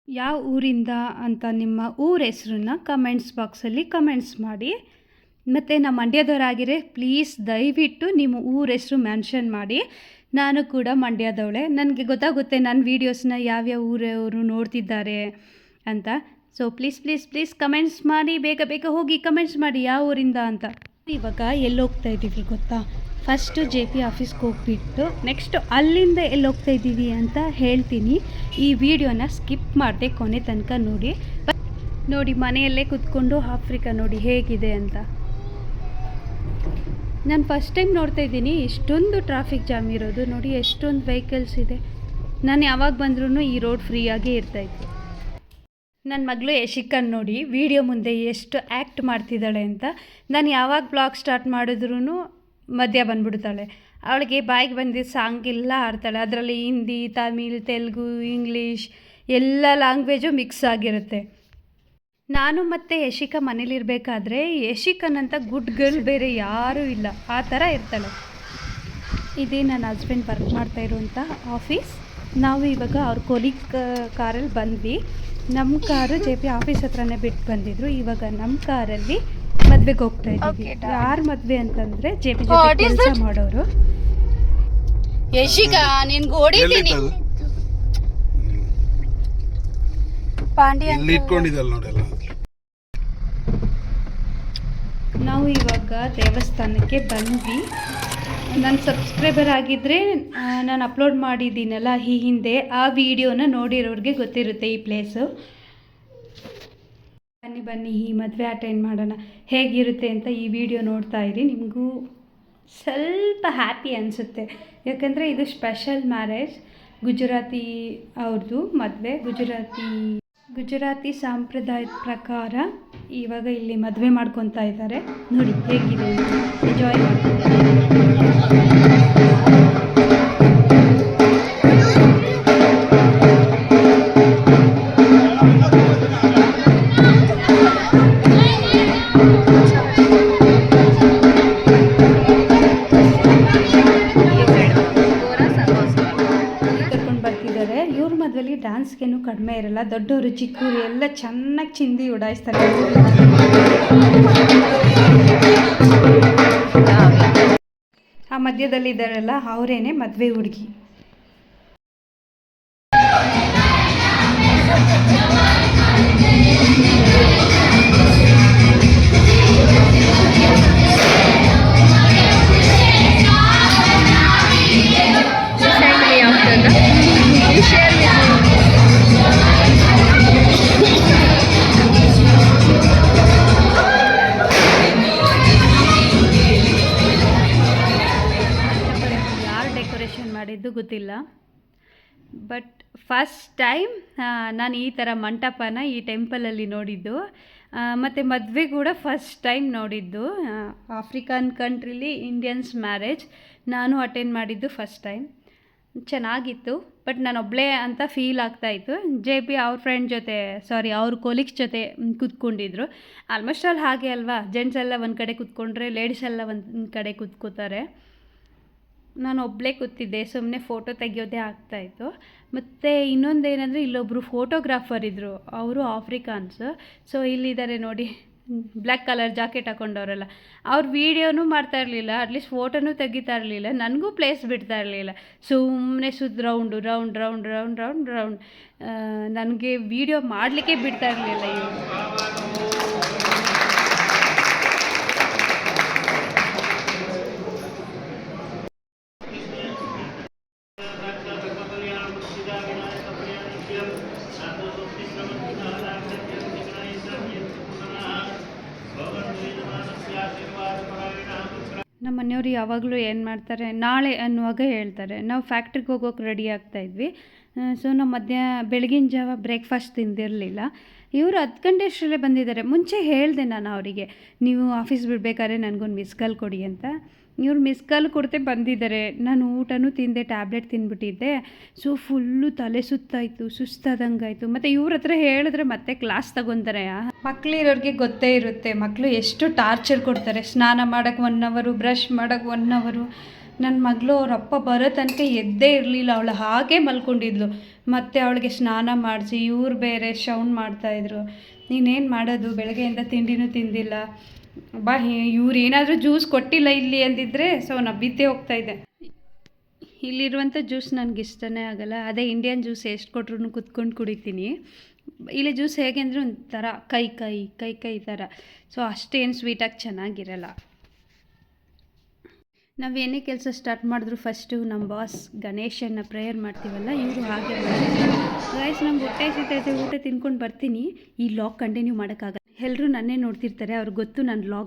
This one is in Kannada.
ಯಾವ ಊರಿಂದ ಅಂತ ನಿಮ್ಮ ಊರ ಹೆಸ್ರನ್ನ ಕಮೆಂಟ್ಸ್ ಬಾಕ್ಸಲ್ಲಿ ಕಮೆಂಟ್ಸ್ ಮಾಡಿ. ಮತ್ತು ನಮ್ಮ ಮಂಡ್ಯದವರಾಗಿರೆ ಪ್ಲೀಸ್ ದಯವಿಟ್ಟು ನಿಮ್ಮ ಊರ ಹೆಸ್ರು ಮೆನ್ಷನ್ ಮಾಡಿ. ನಾನು ಕೂಡ ಮಂಡ್ಯದವಳೆ, ನನಗೆ ಗೊತ್ತಾಗುತ್ತೆ ನನ್ನ ವೀಡಿಯೋಸ್ನ ಯಾವ್ಯಾವ ಊರವರು ನೋಡ್ತಿದ್ದಾರೆ ಅಂತ. So please please please comments ಮಾಡಿ, ಬೇಗ ಬೇಗ ಹೋಗಿ ಕಮೆಂಟ್ಸ್ ಮಾಡಿ ಯಾವ ಊರಿಂದ ಅಂತ. ಇವಾಗ ಎಲ್ಲಿ ಹೋಗ್ತಾ ಇದ್ದೀವಿ ಗೊತ್ತಾ? ಫಸ್ಟು JP ಆಫೀಸ್ಗೆ ಹೋಗ್ಬಿಟ್ಟು ನೆಕ್ಸ್ಟು ಅಲ್ಲಿಂದ ಎಲ್ಲಿ ಹೋಗ್ತಾ ಇದ್ದೀವಿ ಅಂತ ಹೇಳ್ತೀನಿ. ಈ ವಿಡಿಯೋನ ಸ್ಕಿಪ್ ಮಾಡದೆ ಕೊನೆ ತನಕ ನೋಡಿ. ನೋಡಿ ಮನೆಯಲ್ಲೇ ಕೂತ್ಕೊಂಡು ಆಫ್ರಿಕಾ ನೋಡಿ ಹೇಗಿದೆ ಅಂತ. ನಾನು ಫಸ್ಟ್ ಟೈಮ್ ನೋಡ್ತಾ ಇದ್ದೀನಿ ಇಷ್ಟೊಂದು ಟ್ರಾಫಿಕ್ ಜಾಮ್ ಇರೋದು. ನೋಡಿ ಎಷ್ಟೊಂದು ವೆಹಿಕಲ್ಸ್ ಇದೆ. ನಾನು ಯಾವಾಗ ಬಂದ್ರೂ ಈ ರೋಡ್ ಫ್ರೀಯಾಗೇ ಇರ್ತಾಯಿತ್ತು. ನನ್ನ ಮಗಳು ಯಶಿಕನ್ ನೋಡಿ ವಿಡಿಯೋ ಮುಂದೆ ಎಷ್ಟು ಆ್ಯಕ್ಟ್ ಮಾಡ್ತಿದ್ದಾಳೆ ಅಂತ. ನಾನು ಯಾವಾಗ ಬ್ಲಾಗ್ ಸ್ಟಾರ್ಟ್ ಮಾಡಿದ್ರೂ ಮಧ್ಯ ಬಂದ್ಬಿಡ್ತಾಳೆ. ಅವಳಿಗೆ ಬಾಯಿಗೆ ಬಂದಿದ್ದ ಸಾಂಗ್ ಎಲ್ಲ ಆಡ್ತಾಳೆ. ಅದರಲ್ಲಿ ಹಿಂದಿ, ತಮಿಳ್, ತೆಲುಗು, ಇಂಗ್ಲೀಷ್ ಎಲ್ಲ ಲ್ಯಾಂಗ್ವೇಜು ಮಿಕ್ಸ್ ಆಗಿರುತ್ತೆ. ನಾನು ಮತ್ತು ಯಶಿಕಾ ಮನೇಲಿರಬೇಕಾದ್ರೆ ಯಶಿಕನ್ ಅಂತ ಗುಡ್ ಗರ್ಲ್ ಬೇರೆ ಯಾರೂ ಇಲ್ಲ, ಆ ಥರ ಇರ್ತಾಳೆ. ಇದೇ ನನ್ನ ಹಸ್ಬೆಂಡ್ ವರ್ಕ್ ಮಾಡ್ತಾ ಇರುವಂಥ ಆಫೀಸ್. ನಾವು ಇವಾಗ ಅವ್ರ ಕೊಲೀಗ್ ಕಾರಲ್ಲಿ ಬಂದ್ವಿ. ನಮ್ಮ ಕಾರು JP ಆಫೀಸ್ ಹತ್ರನೇ ಬಿಟ್ಟು ಬಂದಿದ್ರು. ಇವಾಗ ನಮ್ಮ ಕಾರಲ್ಲಿ ಮದ್ವೆಗೆ ಹೋಗ್ತಾ ಇದ್ದೀವಿ. ಯಾರು ಮದ್ವೆ ಅಂತಂದರೆ JP ಕೆಲಸ ಮಾಡೋರು. ಯಶಿಕಾ ನಿನ್ಗೆ ಹೊಡಿತೀನಿ ಪಾಂಡ್ಯ ನಾವು ಇವಾಗ ದೇವಸ್ಥಾನಕ್ಕೆ ಬಂದ್ವಿ. ನನ್ನ ಸಬ್ಸ್ಕ್ರೈಬರ್ ಆಗಿದ್ದರೆ ನಾನು ಅಪ್ಲೋಡ್ ಮಾಡಿದ್ದೀನಲ್ಲ ಈ ಹಿಂದೆ, ಆ ವಿಡಿಯೋನ ನೋಡಿರೋರಿಗೆ ಗೊತ್ತಿರುತ್ತೆ ಈ ಪ್ಲೇಸು. ಬನ್ನಿ ಬನ್ನಿ ಈ ಮದುವೆ ಅಟೆಂಡ್ ಮಾಡೋಣ, ಹೇಗಿರುತ್ತೆ ಅಂತ ಈ ವಿಡಿಯೋ ನೋಡ್ತಾ ಇರಿ. ನಿಮಗೂ ಸ್ವಲ್ಪ ಹ್ಯಾಪಿ ಅನಿಸುತ್ತೆ, ಯಾಕಂದರೆ ಇದು ಸ್ಪೆಷಲ್ ಮ್ಯಾರೇಜ್. ಗುಜರಾತಿ ಅವ್ರದ್ದು ಮದುವೆ. ಗುಜರಾತಿ ಸಂಪ್ರದಾಯದ ಪ್ರಕಾರ ಇವಾಗ ಇಲ್ಲಿ ಮದುವೆ ಮಾಡ್ಕೊತಾ ಇದ್ದಾರೆ. ನೋಡಿ ಹೇಗಿದೆ, ಎಂಜಾಯ್ ಮಾಡ್ತಾರೆ. ಇವ್ರ ಮದುವೆಲಿ ಡ್ಯಾನ್ಸ್ಗೇನು ಕಡಿಮೆ ಇರಲ್ಲ. ದೊಡ್ಡವರು ಚಿಕ್ಕವರು ಎಲ್ಲ ಚೆನ್ನಾಗಿ ಚಿಂದಿ ಉಡಾಯಿಸ್ತಾರೆ. ಆ ಮಧ್ಯದಲ್ಲಿದ್ದಾರಲ್ಲ ಅವರೇನೆ ಮದುವೆ ಹುಡುಗಿ. ಮಾಡಿದ್ದು ಗೊತ್ತಿಲ್ಲ, ಬಟ್ ಫಸ್ಟ್ ಟೈಮ್ ನಾನು ಈ ಥರ ಮಂಟಪನ ಈ ಟೆಂಪಲಲ್ಲಿ ನೋಡಿದ್ದು. ಮತ್ತು ಮದುವೆ ಕೂಡ ಫಸ್ಟ್ ಟೈಮ್ ನೋಡಿದ್ದು. ಆಫ್ರಿಕನ್ ಕಂಟ್ರಿಲಿ ಇಂಡಿಯನ್ಸ್ ಮ್ಯಾರೇಜ್ ನಾನು ಅಟೆಂಡ್ ಮಾಡಿದ್ದು ಫಸ್ಟ್ ಟೈಮ್. ಚೆನ್ನಾಗಿತ್ತು, ಬಟ್ ನಾನೊಬ್ಬಳೇ ಅಂತ ಫೀಲ್ ಆಗ್ತಾಯಿತ್ತು. JP ಅವ್ರ ಫ್ರೆಂಡ್ ಜೊತೆ, ಅವ್ರ ಕೊಲೀಗ್ಸ್ ಜೊತೆ ಕೂತ್ಕೊಂಡಿದ್ರು. ಆಲ್ಮೋಸ್ಟ್ ಆಲ್ ಹಾಗೆ ಅಲ್ವಾ, ಜೆಂಟ್ಸ್ ಎಲ್ಲ ಒಂದು ಕಡೆ ಕೂತ್ಕೊಂಡ್ರೆ ಲೇಡೀಸ್ ಎಲ್ಲ ಒಂದು ಕಡೆ ಕೂತ್ಕೋತಾರೆ. ನಾನು ಒಬ್ಬಳೇ ಕೂತಿದ್ದೆ, ಸುಮ್ಮನೆ ಫೋಟೋ ತೆಗಿಯೋದೇ ಆಗ್ತಾಯಿತ್ತು. ಮತ್ತು ಇನ್ನೊಂದೇನೆಂದರೆ ಇಲ್ಲೊಬ್ಬರು ಫೋಟೋಗ್ರಾಫರ್ ಇದ್ದರು, ಅವರು ಆಫ್ರಿಕಾನ್ಸ್. ಸೊ ಇಲ್ಲಿದ್ದಾರೆ ನೋಡಿ, ಬ್ಲ್ಯಾಕ್ ಕಲರ್ ಜಾಕೆಟ್ ಹಾಕೊಂಡವರಲ್ಲ. ಅವ್ರ ವೀಡಿಯೋನೂ ಮಾಡ್ತಾ ಇರಲಿಲ್ಲ, ಅಟ್ಲೀಸ್ಟ್ ಫೋಟೋನೂ ತೆಗಿತಾ ಇರಲಿಲ್ಲ, ನನಗೂ ಪ್ಲೇಸ್ ಬಿಡ್ತಾ ಇರಲಿಲ್ಲ. ಸುಮ್ಮನೆ round round round round round round ನನಗೆ ವೀಡಿಯೋ ಮಾಡಲಿಕ್ಕೆ ಬಿಡ್ತಾ ಇರಲಿಲ್ಲ ಇವರು. ನಮ್ಮ ಮನೆಯವರು ಯಾವಾಗಲೂ ಏನು ಮಾಡ್ತಾರೆ, ನಾಳೆ ಅನ್ನುವಾಗ ಹೇಳ್ತಾರೆ. ನಾವು ಫ್ಯಾಕ್ಟ್ರಿಗೆ ಹೋಗೋಕೆ ರೆಡಿ ಆಗ್ತಾಯಿದ್ವಿ. ಸೊ ನಮ್ಮ ಬೆಳಗಿನ ಜಾವ ಬ್ರೇಕ್ಫಾಸ್ಟ್ ತಿಂದಿರಲಿಲ್ಲ. ಇವರು 10 ಗಂಟೆ ಅಷ್ಟರಲ್ಲೇ ಬಂದಿದ್ದಾರೆ. ಮುಂಚೆ ಹೇಳಿದೆ ನಾನು ಅವರಿಗೆ, ನೀವು ಆಫೀಸ್ ಬಿಡಬೇಕಾದ್ರೆ ನನಗೊಂದು ಮಿಸ್ ಕಾಲ್ ಕೊಡಿ ಅಂತ. ಇವ್ರು ಮಿಸ್ ಕಾಲ್ ಕೊಡ್ತೆ ಬಂದಿದ್ದಾರೆ. ನಾನು ಊಟನೂ ತಿಂದೆ, ಟ್ಯಾಬ್ಲೆಟ್ ತಿಂದ್ಬಿಟ್ಟಿದ್ದೆ. ಸೊ ಫುಲ್ಲು ತಲೆ ಸುತ್ತಾಯಿತು, ಸುಸ್ತಾದಂಗಾಯಿತು. ಮತ್ತು ಇವ್ರ ಹತ್ರ ಹೇಳಿದ್ರೆ ಮತ್ತೆ ಕ್ಲಾಸ್ ತಗೊತಾರೆ. ಮಕ್ಕಳಿರೋರಿಗೆ ಗೊತ್ತೇ ಇರುತ್ತೆ, ಮಕ್ಕಳು ಎಷ್ಟು ಟಾರ್ಚರ್ ಕೊಡ್ತಾರೆ. ಸ್ನಾನ ಮಾಡೋಕ್ಕೆ 1 ಅವರು, ಬ್ರಷ್ ಮಾಡೋಕ್ಕೆ 1 ಅವರು, ನನ್ನ ಮಗಳು ಅವ್ರ ಅಪ್ಪ ಬರೋ ತನಕ ಎದ್ದೇ ಇರಲಿಲ್ಲ, ಅವಳು ಹಾಗೆ ಮಲ್ಕೊಂಡಿದ್ಲು. ಮತ್ತು ಅವಳಿಗೆ ಸ್ನಾನ ಮಾಡಿಸಿ ಇವ್ರು ಬೇರೆ ಶೌಂಡ್ ಮಾಡ್ತಾಯಿದ್ರು. ನೀನೇನು ಮಾಡೋದು, ಬೆಳಗ್ಗೆಯಿಂದ ತಿಂಡಿನೂ ತಿಂದಿಲ್ಲ, ಬಾ ಇವ್ರು ಏನಾದರೂ ಜ್ಯೂಸ್ ಕೊಟ್ಟಿಲ್ಲ ಇಲ್ಲಿ ಅಂದಿದ್ರೆ ಸೊ ನಾನು ಬಿದ್ದೇ ಹೋಗ್ತಾಯಿದ್ದೆ. ಇಲ್ಲಿರುವಂಥ ಜ್ಯೂಸ್ ನನಗೆ ಇಷ್ಟನೇ ಆಗಲ್ಲ, ಅದೇ ಇಂಡಿಯನ್ ಜ್ಯೂಸ್ ಎಷ್ಟು ಕೊಟ್ರು ಕುತ್ಕೊಂಡು ಕುಡಿತೀನಿ. ಇಲ್ಲಿ ಜ್ಯೂಸ್ ಹೇಗೆ ಅಂದರೆ ಒಂಥರ ಕೈ ಥರ, ಸೊ ಅಷ್ಟೇನು ಸ್ವೀಟಾಗಿ ಚೆನ್ನಾಗಿರಲ್ಲ. ನಾವೇನೇ ಕೆಲಸ ಸ್ಟಾರ್ಟ್ ಮಾಡಿದ್ರು ಫಸ್ಟು ನಮ್ಮ ಬಾಸ್ ಗಣೇಶನ ಪ್ರೇಯರ್ ಮಾಡ್ತೀವಲ್ಲ, ಇವರು ಹಾಗೆ ಗೈಸ್ ನಮ್ಗೆ ಹೊಟ್ಟೆ ಹಸಿತೈತೆ, ಊಟ ತಿನ್ಕೊಂಡು ಬರ್ತೀನಿ. ಈ ಲಾಗ್ ಕಂಟಿನ್ಯೂ ಮಾಡೋಕ್ಕಾಗಲ್ಲ, ಎಲ್ಲರೂ ನನ್ನೇ ನೋಡ್ತಿರ್ತಾರೆ, ಅವ್ರಿಗೆ ಗೊತ್ತು ನಾನು ಲಾಗ್